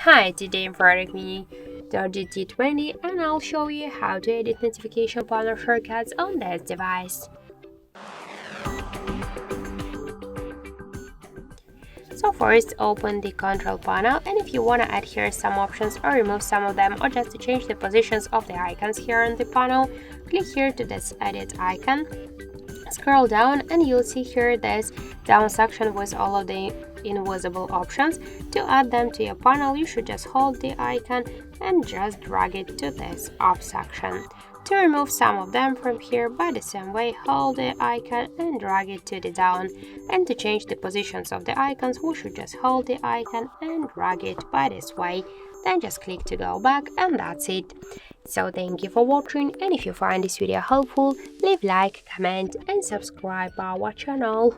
Hi, today I'm product me Doogee T20 and I'll show you how to edit notification panel shortcuts on this device. So first open the control panel, and if you want to add here some options or remove some of them or just to change the positions of the icons here on the panel, click here to this edit icon. Scroll down and you'll see here this down section with all of the invisible options. To add them to your panel, you should just hold the icon and just drag it to this up section. To remove some of them from here, by the same way, hold the icon and drag it to the down. And to change the positions of the icons, we should just hold the icon and drag it by this way. Then just click to go back, and that's it. So thank you for watching, and if you find this video helpful, leave like, comment and subscribe our channel.